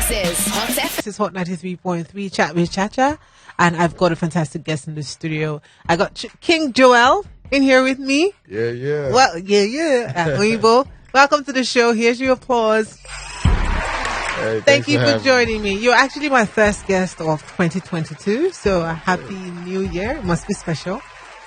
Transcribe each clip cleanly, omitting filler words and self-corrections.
This is Hot 93.3 Chat with Chacha, and I've got a fantastic guest in the studio. I got King Joel in here with me. Yeah. Well, yeah. Weibo. Welcome to the show. Here's your applause. Hey, Thank you for joining me. You're actually my first guest of 2022, so a happy new year. It must be special.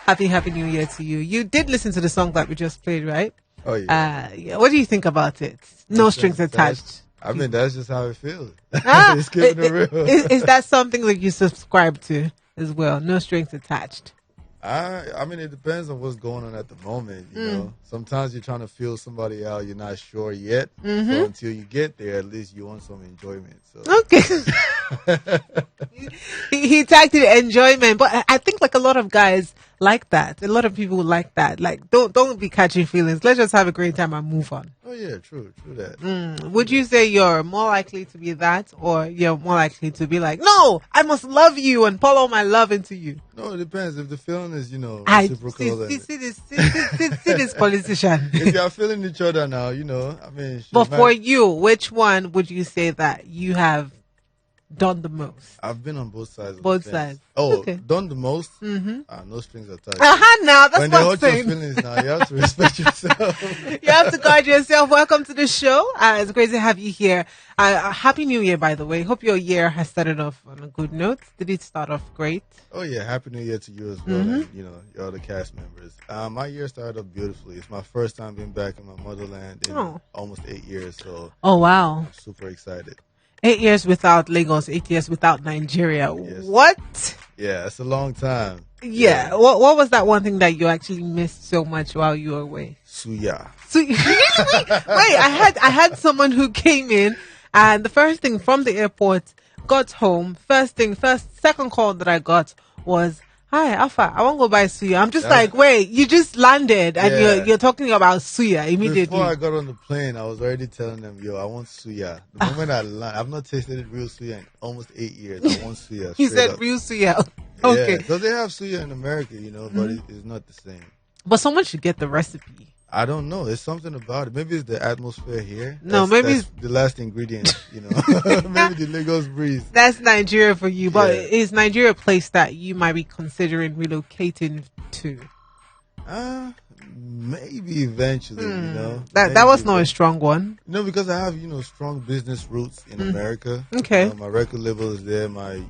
Happy new year to you. You did listen to the song that we just played, right? Oh, yeah. What do you think about it? No strings attached. I mean, that's just how it feels. It's keeping it real. Is that something that you subscribe to as well? No strings attached. I mean, it depends on what's going on at the moment. You know, sometimes you're trying to feel somebody out. You're not sure yet. So until you get there, at least you want some enjoyment. So. Okay. he tagged it enjoyment, but I think like a lot of guys like that. A lot of people like that. Like, don't be catching feelings. Let's just have a great time and move on. Oh yeah, true that. Would you say you're more likely to be that, or you're more likely to be like, no, I must love you and pour all my love into you? No, it depends. If the feeling is, reciprocal. See this politician. If you are feeling each other now, I mean. But for you, which one would you say that you have done the most? I've been on both sides. Both sides. Oh, okay. Done the most? No strings attached. Now that's when what they I'm hurt your saying. feelings now, you have to respect yourself. You have to guard yourself. Welcome to the show. It's great to have you here. Happy New Year, by the way. Hope your year has started off on a good note. Did it start off great? Oh yeah, Happy New Year to you as well, and your other cast members. My year started off beautifully. It's my first time being back in my motherland in almost 8 years, so oh wow, I'm super excited. 8 years without Lagos, 8 years without Nigeria. Yes. What? Yeah, it's a long time. Yeah. What was that one thing that you actually missed so much while you were away? Suya. Wait, I had someone who came in, and the first thing from the airport, got home, second call that I got was, hi, Alpha, I want to go buy suya. I'm just like, wait, you just landed and you're talking about suya immediately. Before I got on the plane, I was already telling them, yo, I want suya. The moment I land, I've not tasted real suya in almost 8 years. I want suya. You said up. Real suya. Okay. Yeah, because they have suya in America, but it's not the same. But someone should get the recipe. I don't know. It's something about it. Maybe it's the atmosphere here. Maybe that's the last ingredient, Maybe the Lagos breeze. That's Nigeria for you. But is Nigeria a place that you might be considering relocating to? Maybe eventually, That was not a strong one. No, because I have, strong business roots in America. Okay. My record label is there. My,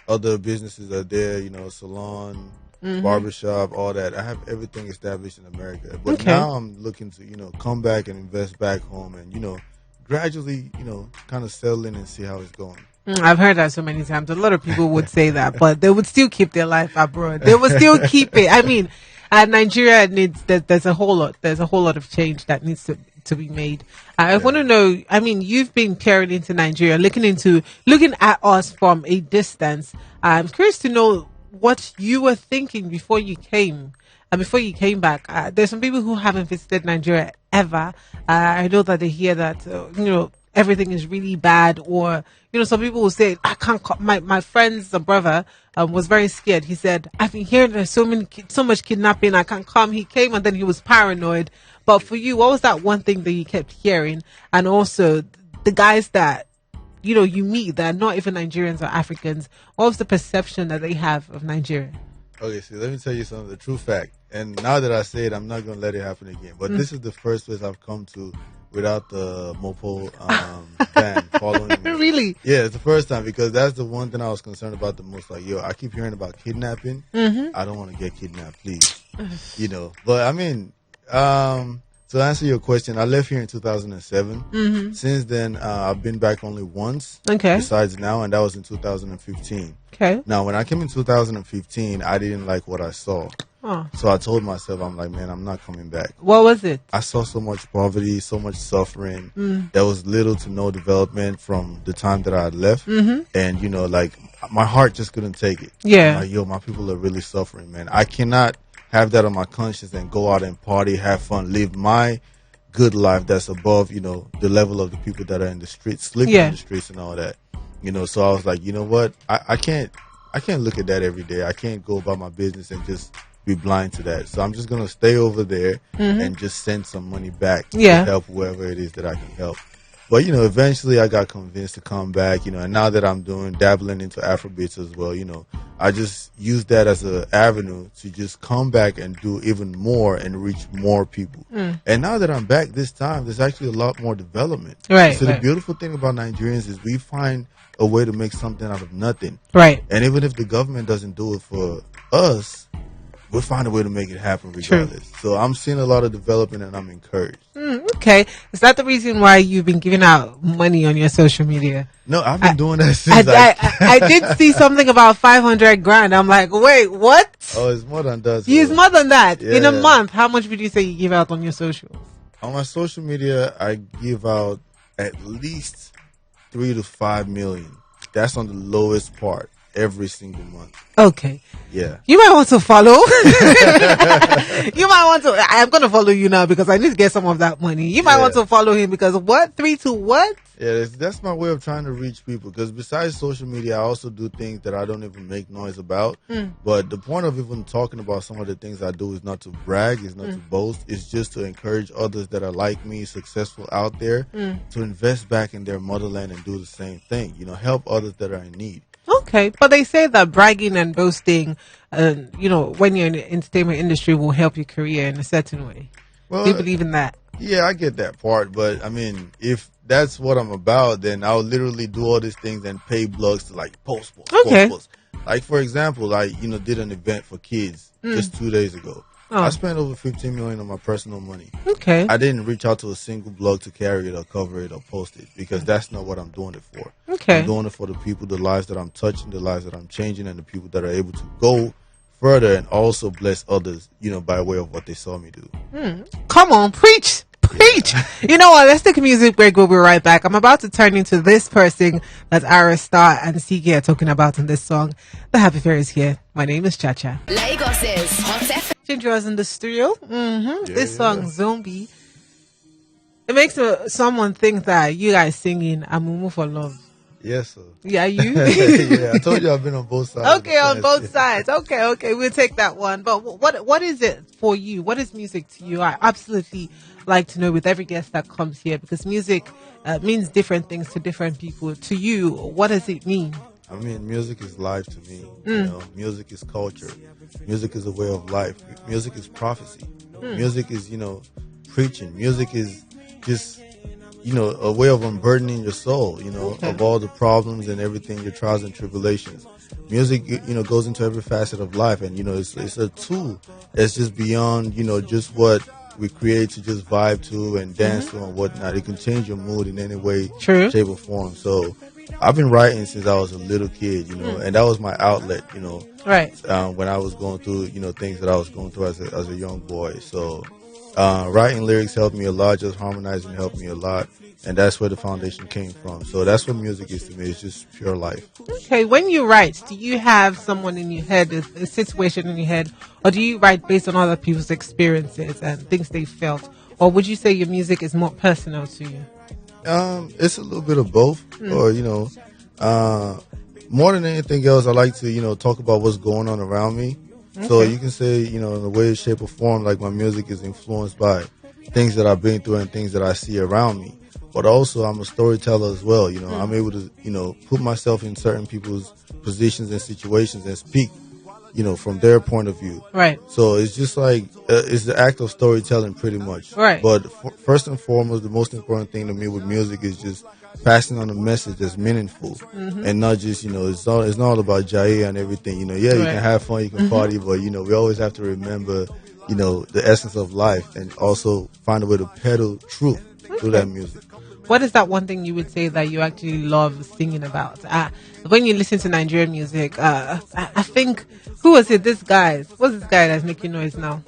other businesses are there, salon, barbershop, all that. I have everything established in America. But now I'm looking to, come back and invest back home and, gradually, kind of settle in and see how it's going. I've heard that so many times. A lot of people would say that, but they would still keep their life abroad. They would still keep it. I mean, Nigeria needs, there's a whole lot of change that needs to be made. I want to know, I mean, you've been peering into Nigeria, looking at us from a distance. I'm curious to know what you were thinking before you came back. There's some people who haven't visited Nigeria ever. I know that they hear that, everything is really bad, or, some people will say, I can't come. My friend's brother was very scared. He said, I've been hearing there's so much kidnapping, I can't come. He came and then he was paranoid. But for you, what was that one thing that you kept hearing? And also the guys that, you meet that are not even Nigerians or Africans, what was the perception that they have of Nigeria? Okay, so let me tell you something, the true fact. And now that I say it, I'm not going to let it happen again. But this is the first place I've come to without the Mopo van following me. Really? Yeah, it's the first time, because that's the one thing I was concerned about the most. Like, I keep hearing about kidnapping. I don't want to get kidnapped, please. But I mean, to answer your question, I left here in 2007. Since then, I've been back only once. Okay. Besides now, and that was in 2015. Okay. Now, when I came in 2015, I didn't like what I saw. Oh. So I told myself, I'm like, man, I'm not coming back. What was it? I saw so much poverty, so much suffering. There was little to no development from the time that I had left. And, my heart just couldn't take it. Yeah. I'm like, my people are really suffering, man. I cannot have that on my conscience and go out and party, have fun, live my good life that's above, the level of the people that are in the streets, sleeping in the streets and all that. So I was like, you know what? I can't look at that every day. I can't go about my business and just be blind to that. So I'm just going to stay over there and just send some money back to help whoever it is that I can help. But eventually I got convinced to come back. And now that I'm dabbling into Afrobeats as well, I just use that as an avenue to just come back and do even more and reach more people. And now that I'm back this time, there's actually a lot more development. Right. So the beautiful thing about Nigerians is we find a way to make something out of nothing. Right. And even if the government doesn't do it for us, we'll find a way to make it happen regardless. True. So I'm seeing a lot of development and I'm encouraged. Okay. Is that the reason why you've been giving out money on your social media? No, I've been doing that since I did see something about 500 grand. I'm like, wait, what? Oh, it's more than that. It's more than that. Yeah. In a month, how much would you say you give out on your socials? On my social media, I give out at least 3 to 5 million. That's on the lowest part every single month. Okay. Yeah. You might want to follow. You might want to. I'm going to follow you now because I need to get some of that money. You might want to follow him because what? 3 to what? Yeah, that's my way of trying to reach people. Because besides social media, I also do things that I don't even make noise about. But the point of even talking about some of the things I do is not to brag, is not to boast. It's just to encourage others that are like me, successful out there, to invest back in their motherland and do the same thing. Help others that are in need. Okay, but they say that bragging and boasting, when you're in the entertainment industry, will help your career in a certain way. Well, do you believe in that? Yeah, I get that part, but I mean, if that's what I'm about, then I'll literally do all these things and pay blogs to post. Like for example, I did an event for kids just 2 days ago. I spent over 15 million on my personal money. Okay. I didn't reach out to a single blog to carry it or cover it or post it because that's not what I'm doing it for. Okay. I'm doing it for the people, the lives that I'm touching, the lives that I'm changing, and the people that are able to go further and also bless others, by way of what they saw me do. Come on, preach. Preach. You know what? Let's take a music break. We'll be right back. I'm about to turn into this person that Ara Star and CK are talking about in this song. The Happy Fair is here. My name is Chacha. Lagos' Hot FM. Ginger was in the studio. This song, Zombie. It makes someone think that you guys singing Amumu for Love. Yes, sir. Yeah, you? Yeah, I told you I've been on both sides. Okay, on both sides. Okay, we'll take that one. But what is it for you? What is music to you? I absolutely like to know with every guest that comes here because music means different things to different people. To you, what does it mean? I mean, music is life to me. Music is culture. Music is a way of life. Music is prophecy. Music is, preaching. Music is just, a way of unburdening your soul, of all the problems and everything, your trials and tribulations. Music, goes into every facet of life. And, it's a tool that's just beyond, just what we create to just vibe to and dance to and whatnot. It can change your mood in any way, shape, or form. So I've been writing since I was a little kid, and that was my outlet, Right. When I was going through, things that I was going through as a young boy. So writing lyrics helped me a lot. Just harmonizing helped me a lot. And that's where the foundation came from. So that's what music is to me. It's just pure life. Okay. When you write, do you have someone in your head, a situation in your head, or do you write based on other people's experiences and things they felt? Or would you say your music is more personal to you? It's a little bit of both. Or, more than anything else, I like to, talk about what's going on around me. Okay. So you can say, in a way, shape, or form, like my music is influenced by things that I've been through and things that I see around me. But also, I'm a storyteller as well. I'm able to, put myself in certain people's positions and situations and speak, from their point of view. Right. So it's just like, it's the act of storytelling pretty much. Right. But first and foremost, the most important thing to me with music is just passing on a message that's meaningful and not just, it's not all about Jaya and everything. You can have fun, you can party, but, we always have to remember, the essence of life and also find a way to peddle truth through that music. What is that one thing you would say that you actually love singing about? When you listen to Nigerian music, I think, who was it? This guy. What's this guy that's making noise now?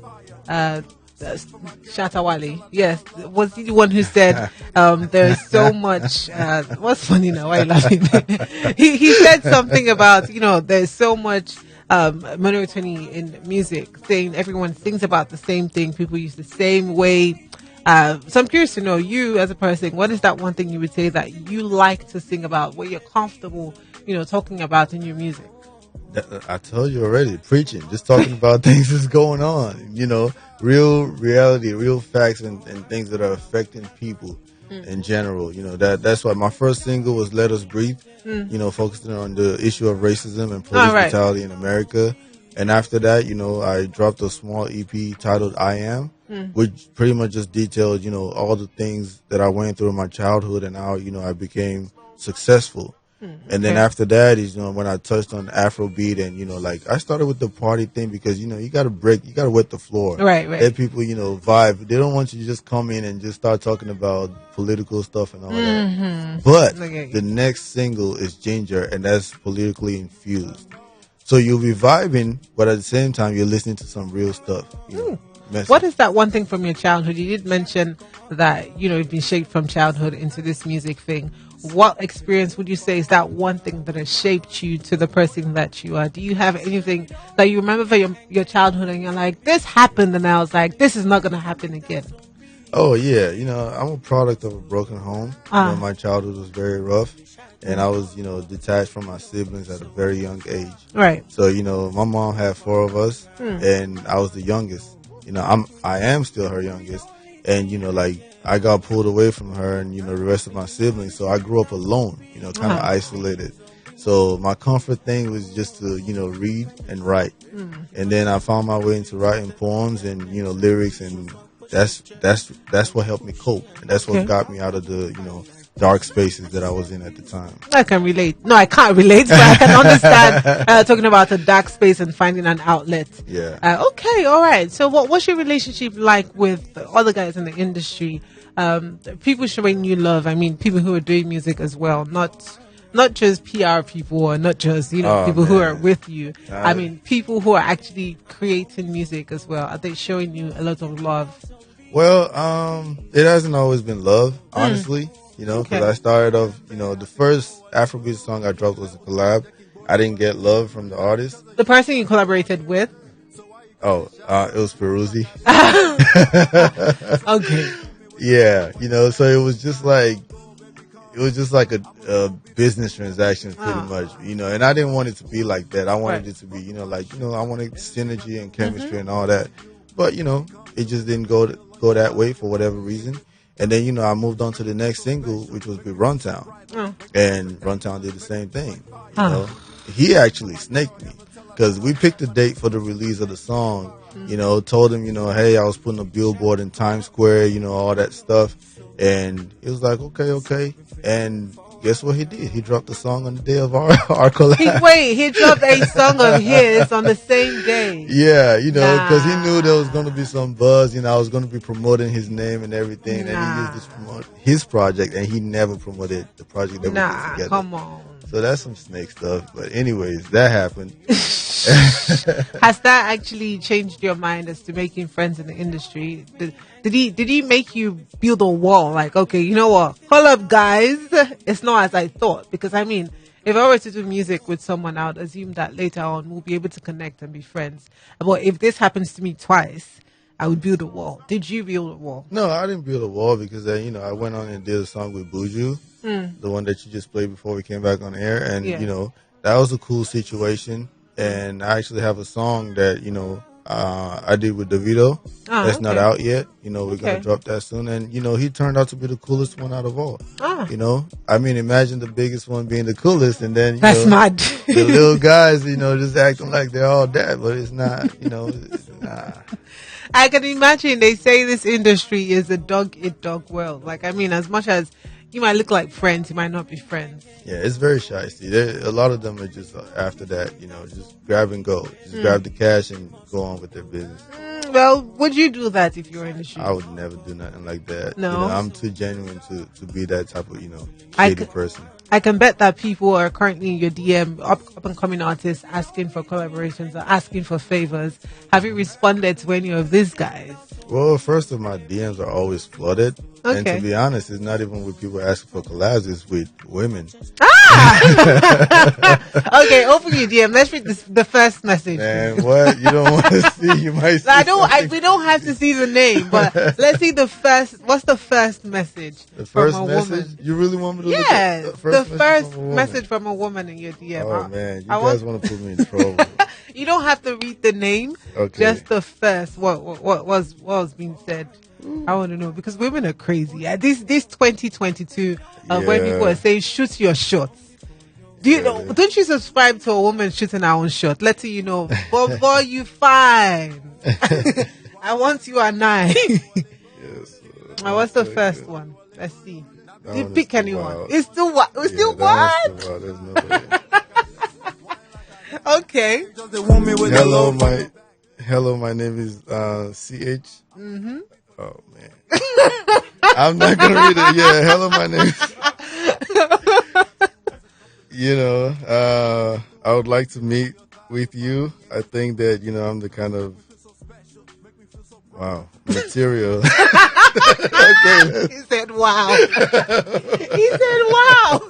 Shatawale. Yes. Was he the one who said, there's so much, what's funny now? Why are you laughing? he said something about, there's so much, monotony in music, saying everyone sings about the same thing. People use the same way. So I'm curious to know, you as a person, what is that one thing you would say that you like to sing about, what you're comfortable, talking about in your music? I told you already, preaching, just talking about things that's going on, real reality, real facts and things that are affecting people. in general. That's why my first single was "Let Us Breathe." Focusing on the issue of racism and police brutality in America. And after that, I dropped a small EP titled "I Am," which pretty much just detailed, all the things that I went through in my childhood and how, I became successful. And then after that is, when I touched on Afrobeat and, I started with the party thing because, you got to wet the floor. Right. Let people, vibe. They don't want you to just come in and just start talking about political stuff and all that. But the next single is Ginger, and that's politically infused. So you'll be vibing, but at the same time, you're listening to some real stuff. What is that one thing from your childhood? You did mention that, you've been shaped from childhood into this music thing. What experience would you say is that one thing that has shaped you to the person that you are? Do you have anything that you remember from your childhood and you're like, this happened and I was like, this is not going to happen again? Oh, yeah. I'm a product of a broken home. My childhood was very rough. And I was, detached from my siblings at a very young age. Right. So, my mom had 4 of us, and I was the youngest. I am still her youngest. And, I got pulled away from her and, the rest of my siblings. So I grew up alone, kind of isolated. So my comfort thing was just to, read and write. And then I found my way into writing poems and, lyrics. And that's what helped me cope. And that's what got me out of the, dark spaces that I was in at the time. I can relate. No, I can't relate, but I can understand talking about a dark space and finding an outlet. Yeah. Okay, all right. So what's your relationship like with other guys in the industry? People showing you love. I mean, people who are doing music as well, not just PR people or not just, people who are with you. I mean, people who are actually creating music as well. Are they showing you a lot of love? Well, it hasn't always been love, honestly. Because I started off, the first Afrobeat song I dropped was a collab. I didn't get love from the artist. The person you collaborated with? Oh, it was Peruzzi. Okay. Yeah, so it was just like a business transaction pretty much, and I didn't want it to be like that. I wanted it to be, I wanted synergy and chemistry and all that. But, it just didn't go that way for whatever reason. And then, I moved on to the next single, which was with Runtown. And Runtown did the same thing. He actually snaked me because we picked a date for the release of the song, told him, hey, I was putting a billboard in Times Square, all that stuff. And it was like, okay. And guess what he did? He dropped the song on the day of our collab. He dropped a song of his on the same day. Yeah, because he knew there was going to be some buzz. I was going to be promoting his name and everything. And he used this to promote his project, and he never promoted the project that we did together. Come on. So that's some snake stuff. But anyways, that happened. Has that actually changed your mind as to making friends in the industry? Did he make you build a wall? Like, okay, you know what? Hold up, guys. It's not as I thought. Because, I mean, if I were to do music with someone, I would assume that later on we'll be able to connect and be friends. But if this happens to me twice, I would build a wall. Did you build a wall? No, I didn't build a wall because, I went on and did a song with Buju, the one that you just played before we came back on air. And, that was a cool situation. And I actually have a song that, I did with Davido. That's not out yet. We're going to drop that soon. And, he turned out to be the coolest one out of all. I mean, imagine the biggest one being the coolest. And then, that's mad. The little guys, just acting like they're all that. But it's not, it's not. I can imagine. They say this industry is a dog-eat-dog world. Like, I mean, as much as you might look like friends, you might not be friends. Yeah, it's very shysty. A lot of them are just after that, just grab and go. Just grab the cash and go on with their business. Well, would you do that if you were in the shoes? I would never do nothing like that. No? I'm too genuine to be that type of, shady person. I can bet that people are currently in your DM, up and coming artists, asking for collaborations or asking for favors. Have you responded to any of these guys? Well, first of my DMs are always flooded. Okay. And to be honest, it's not even with people asking for collabs, it's with women. Okay, open your DM. Let's read the first message. Man, what? You don't want to see? You might see. We don't have to see the name, but let's see the first. What's the first message? The first from a message? woman? You really want me to look Yeah, at the first message from a woman in your DM. Oh, man. You guys want to put me in trouble. You don't have to read the name. Okay. Just the first. What was being said? I want to know because women are crazy. This 2022, when people are saying shoot your shots. Do you know? Don't you subscribe to a woman shooting her own shot, letting you know, boy, you fine. I want you at 9. Yes. What's the first one? Let's see. That Do you one is pick too anyone? wild. It's still what? It's still that what? one's too wild. There's no way. Okay. Hello, my name is CH. Mm-hmm. Oh man, I'm not gonna read it. Yeah, hello, my name is. I would like to meet with you. I think that I'm the kind of material. Okay. He said, "Wow." He said, "Wow."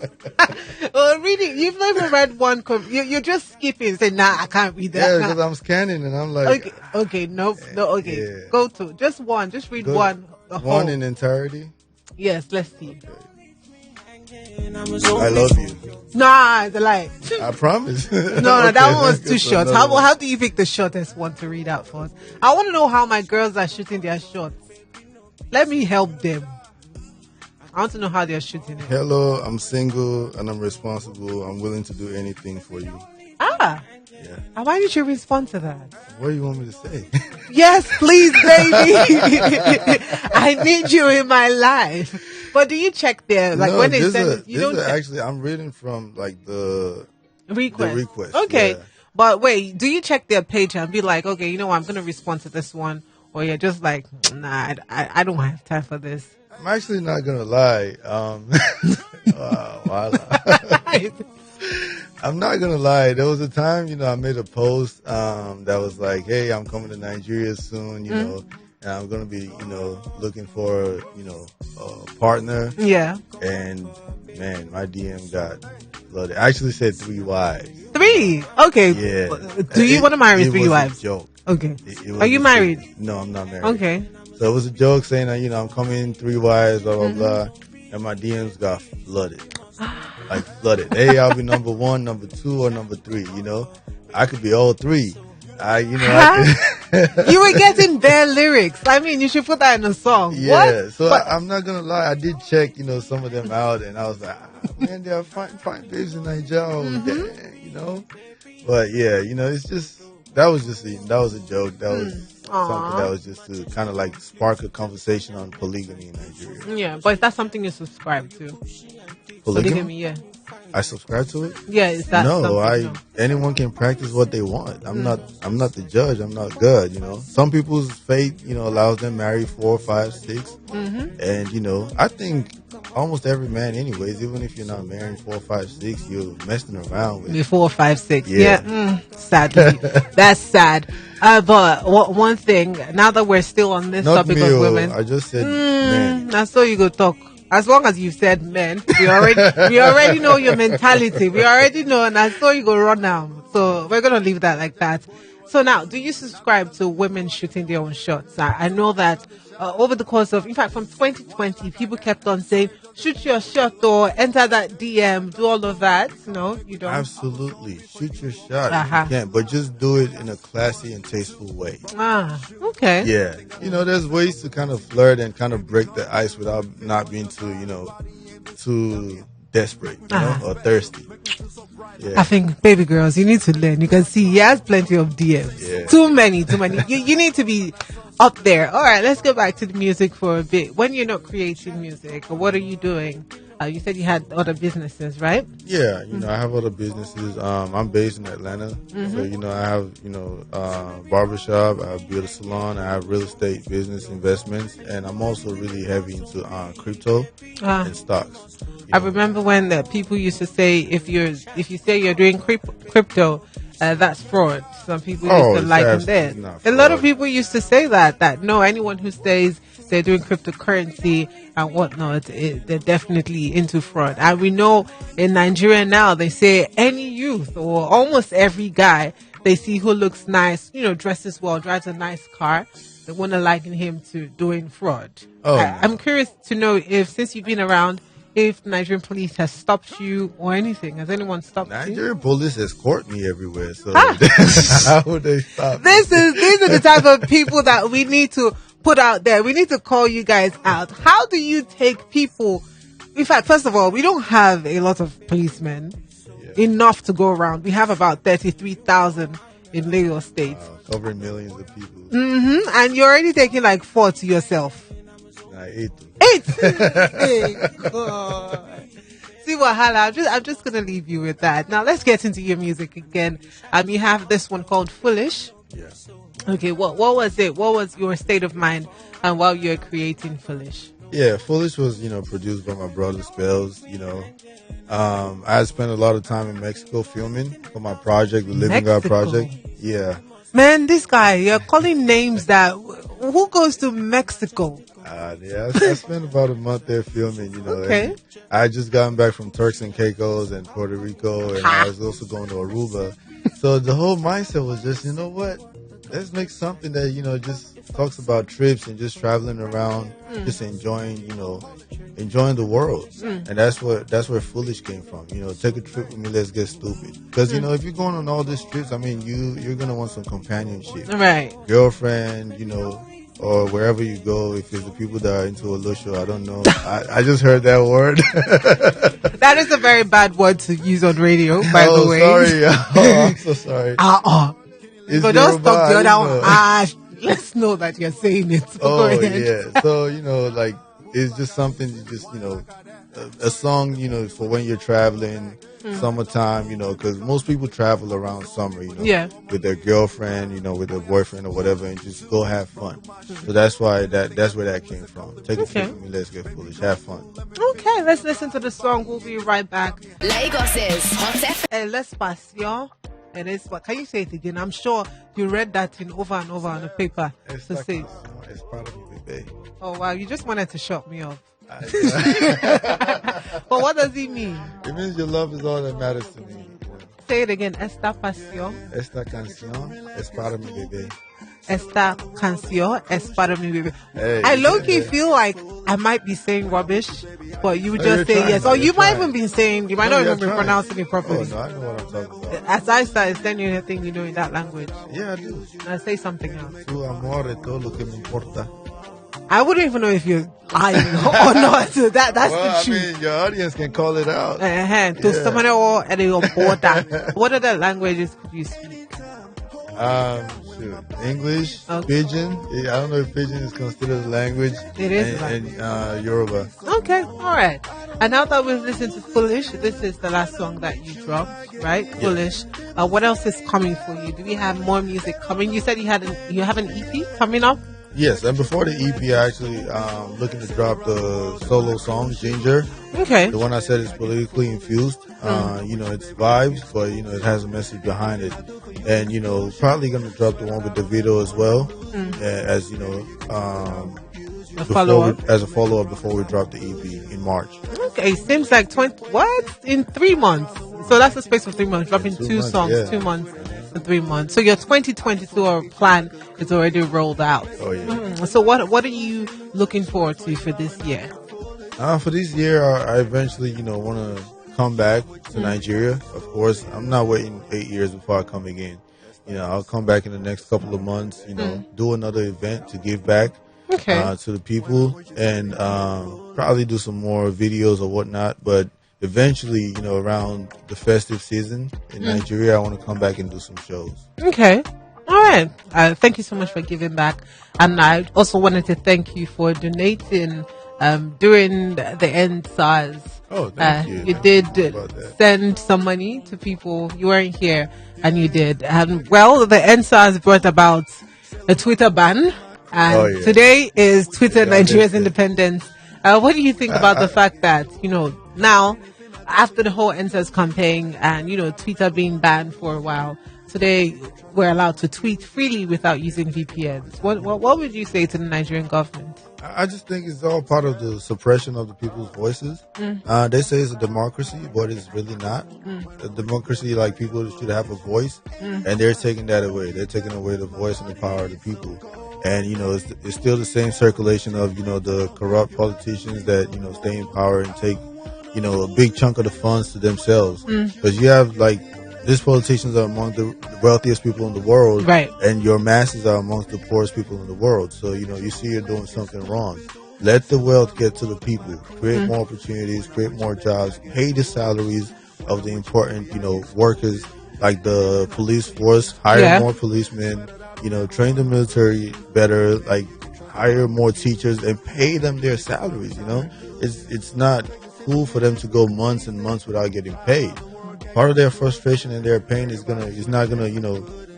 Well, reading, you've never read one. You're just skipping. Say, "Nah, I can't read that." Yeah, because I'm scanning and I'm like, okay, no, okay. Yeah. Go to just one. Just read one. One in entirety. Yes, let's see. I love you. Nah, it's a lie. I promise. No, that one was too short. How do you pick the shortest one to read out for us? I want to know how my girls are shooting their shots. Let me help them. I want to know how they're shooting it. Hello, I'm single and I'm responsible. I'm willing to do anything for you. Ah. Yeah. And why did you respond to that? What do you want me to say? Yes, please, baby. I need you in my life. But do you check there? Like when they send it, you don't actually, I'm reading from like the request. Okay. Yeah. But wait, do you check their page and be like, okay, you know what, I'm going to respond to this one? Or you're just like, nah, I don't have time for this. I'm actually not going to lie. I'm not going to lie. There was a time, I made a post that was like, hey, I'm coming to Nigeria soon, know, and I'm going to be, looking for, a partner. Yeah. And, man, my DM got flooded. I actually said 3 wives. 3? Okay. Yeah. Do you want to marry 3 wives? It was a joke. Okay. It Are you married? No, I'm not married. Okay. So it was a joke saying that, I'm coming 3 wives, blah, blah, blah. And my DMs got flooded. Like flooded. Hey, I'll be number 1, number 2, or number 3, I could be all 3. You were getting bare lyrics. I mean, you should put that in a song. Yeah. What? So I'm not going to lie. I did check, some of them out. And I was like, man, there are fine babes in Nigeria. But yeah, it's just, that was a joke. That was something that was just to kind of like spark a conversation on polygamy in Nigeria. Yeah, but that's something you subscribe to. Polygamy, yeah. I subscribe to it. Yeah, is that anyone can practice what they want. I'm not the judge. I'm not God. Some people's faith allows them to marry 4, 5, 6, and I think almost every man, anyways, even if you're not marrying 4, 5, 6, you're messing around with 4, 5, 6. Yeah. Sadly, that's sad. But one thing, now that we're still on this topic of women, I just said men. I saw you go talk. As long as you said men, we already know your mentality. We already know, and I saw you go run now. So we're gonna leave that like that. So now, do you subscribe to women shooting their own shots? I know that over the course of, in fact, from 2020, people kept on saying, shoot your shot or enter that DM, do all of that. No, you don't. Absolutely. Shoot your shot if you can, but just do it in a classy and tasteful way. Okay. Yeah. There's ways to kind of flirt and kind of break the ice without not being too desperate, or thirsty. Yeah. I think, baby girls, you need to learn. You can see he has plenty of DMs. Yeah. Too many. You need to be up there. All right, let's go back to the music for a bit. When you're not creating music, what are you doing? You said you had other businesses, right? Yeah, I have other businesses. I'm based in Atlanta. So, I have, barbershop, I have beauty salon, I have real estate business investments, and I'm also really heavy into crypto and stocks. I remember when people used to say, if you say you're doing crypto, that's fraud. Some people used to liken that. A lot of people used to say that no, anyone who says they're doing cryptocurrency and whatnot, they're definitely into fraud. And we know in Nigeria now, they say any youth or almost every guy they see who looks nice, dresses well, drives a nice car, they want to liken him to doing fraud. I'm curious to know if, since you've been around, if Nigerian police has stopped you or anything. Has anyone stopped you? Nigerian police escort me everywhere, so how would they stop me? These are the type of people that we need to put out there. We need to call you guys out. How do you take people? In fact, first of all, we don't have a lot of policemen enough to go around. We have about 33,000 in Lagos State. Covering millions of people. And you're already taking like 4 to yourself. Nah, 8. 8! Hey, God. See what, Hala? I'm just going to leave you with that. Now, let's get into your music again. You have this one called Foolish. Yeah. Okay, what was it? What was your state of mind while you were creating Foolish? Yeah, Foolish was, produced by my brother Spells, I had spent a lot of time in Mexico filming for my project, the Living God project. Yeah. Man, this guy, you're calling names that... Who goes to Mexico? Yeah, I spent about a month there filming, Okay. I had just gotten back from Turks and Caicos and Puerto Rico, and I was also going to Aruba. So the whole mindset was just, you know what? Let's make something that, just talks about trips and just traveling around, just enjoying the world. And that's where Foolish came from. Take a trip with me, let's get stupid. Because, if you're going on all these trips, I mean, you're going to want some companionship. Right. Girlfriend, or wherever you go, if it's the people that are into Olusho, I don't know. I just heard that word. That is a very bad word to use on radio, by the way. Sorry. I'm so sorry. But don't stop the other one. Let's know that you're saying it. Oh, yeah. So, it's just something you just, a song, for when you're traveling, summertime, because most people travel around summer, with their girlfriend, with their boyfriend or whatever, and just go have fun. So that's why that's where that came from. Take a trip with me, let's get foolish, have fun. Okay, let's listen to the song. We'll be right back. Lagos's Hot FM. El Espacio. And it's what? Can you say it again? I'm sure you read that thing over and over on the paper. To say. It's part of me, baby. Oh wow, you just wanted to shut me off. But what does it mean? It means your love is all that matters to me. Say it again. Esta pasión. Esta canción es para mi bebé. Esta canción es para mi bebé. Hey, I low-key feel like I might be saying rubbish, but you would just say yes. Or you might even be saying, you might not even be pronouncing it properly. Oh, no, I know what I'm talking about. As I start, is there anything you know in that language? Yeah, I do. Say something else. Tu amor es todo lo que me importa. I wouldn't even know if you're lying or not. So that's the truth. I mean, your audience can call it out. What other languages could you speak? English, okay. Pidgin. I don't know if Pidgin is considered a language. It is. And Yoruba. Okay, all right. And now that we've listened to Foolish, this is the last song that you dropped, right? Yeah. Foolish. What else is coming for you? Do we have more music coming? You said you have an EP coming up? Yes, and before the EP, I actually looking to drop the solo song, Ginger. Okay. The one I said is politically infused. It's vibes, but, it has a message behind it. And, probably going to drop the one with Davido as well, as, as a follow-up before we drop the EP in March. Okay, seems like in 3 months. So that's the space of 3 months, dropping 2 songs, yeah. 2 months. 3 months. So your 2022 plan is already rolled out. Oh yeah. So what are you looking forward to for this year? For this year, I eventually want to come back to Nigeria. Of course, I'm not waiting 8 years before I come again. I'll come back in the next couple of months. Do another event to give back to the people, and probably do some more videos or whatnot. But eventually, around the festive season in Nigeria, I want to come back and do some shows. Okay. All right. Thank you so much for giving back. And I also wanted to thank you for donating during the end SARS. Oh, thank you. You did send some money to people. You weren't here, and you did. And the end SARS brought about a Twitter ban. And today is Twitter Nigeria's independence. What do you think about the fact that, now, after the whole NSAS campaign and, Twitter being banned for a while, today we're allowed to tweet freely without using VPNs. What would you say to the Nigerian government? I just think it's all part of the suppression of the people's voices. They say it's a democracy, but it's really not. A democracy, like, people should have a voice, and they're taking that away. They're taking away the voice and the power of the people. And, it's still the same circulation of, the corrupt politicians that, stay in power and take, a big chunk of the funds to themselves. Because you have, these politicians are among the wealthiest people in the world, Right. and your masses are amongst the poorest people in the world. So, you see you're doing something wrong. Let the wealth get to the people. Create more opportunities, create more jobs, pay the salaries of the important, workers like the police force, hire more policemen, train the military better, like hire more teachers and pay them their salaries, It's not cool for them to go months and months without getting paid. Part of their frustration and their pain is not gonna,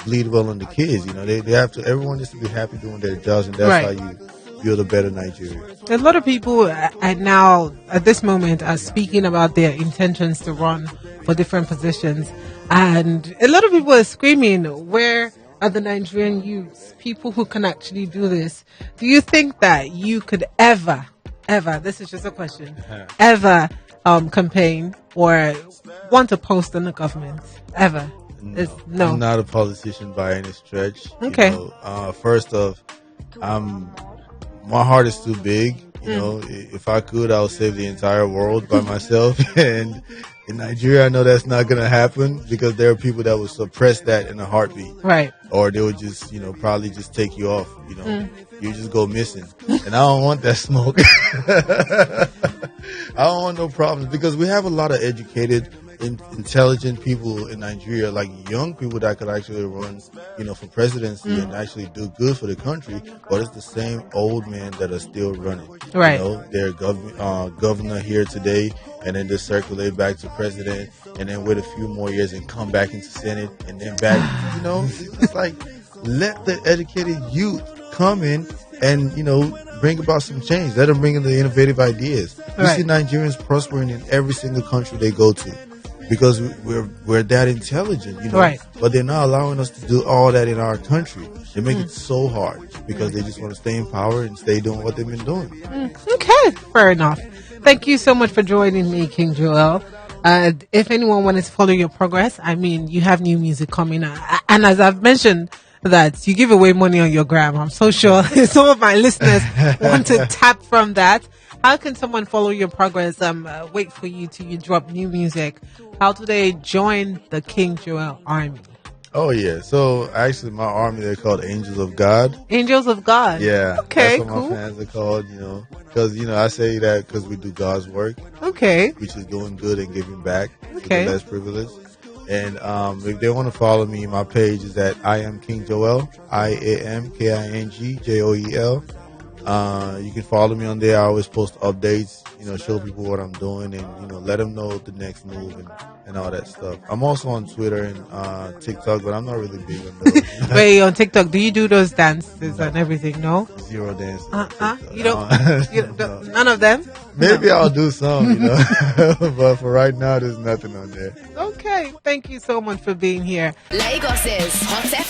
bleed well on the kids. They have to. Everyone needs to be happy doing their jobs, and that's how you build a better Nigeria. A lot of people are now at this moment are speaking about their intentions to run for different positions, and a lot of people are screaming, "Where are the Nigerian youths? People who can actually do this." Do you think that you could ever, this is just a question, ever campaign or want to post in the government? Ever? No. I'm not a politician by any stretch. Okay. First off, my heart is too big. If I could, I would save the entire world by myself. And in Nigeria, I know that's not going to happen because there are people that will suppress that in a heartbeat. Right. Or they would just, probably just take you off. You just go missing. And I don't want that smoke. I don't want no problems because we have a lot of educated, intelligent people in Nigeria, like young people that could actually run, for presidency and actually do good for the country. But it's the same old men that are still running. Right. They're governor here today, and then just circulate back to president, and then wait a few more years and come back into Senate, and then back. It's like let the educated youth come in and bring about some change. Let them bring in the innovative ideas. You see Nigerians prospering in every single country they go to because we're that intelligent, Right. But they're not allowing us to do all that in our country. They make it so hard because they just want to stay in power and stay doing what they've been doing. Okay, fair enough. Thank you so much for joining me, King Joel. If anyone wants to follow your progress, you have new music coming out. And as I've mentioned, that you give away money on your gram. I'm so sure some of my listeners want to tap from that. How can someone follow your progress? Wait for you till you drop new music. How do they join the King Joel Army? Oh yeah, so actually my army, they're called Angels of God. Angels of God. Yeah. Okay. That's what cool. my fans are called. Because I say that because we do God's work. Okay. Which is doing good and giving back to Okay. the less privileged. And if they want to follow me, my page is at I am King Joel, IAMKINGJOEL. You can follow me on there. I always post updates, show people what I'm doing and, let them know the next move and all that stuff. I'm also on Twitter and TikTok, but I'm not really big on those. Wait, on TikTok, do you do those dances and everything? No? Zero dance. You don't, none of them? Maybe I'll do some, but for right now, there's nothing on there. Okay. Thank you so much for being here. Lagos's Hot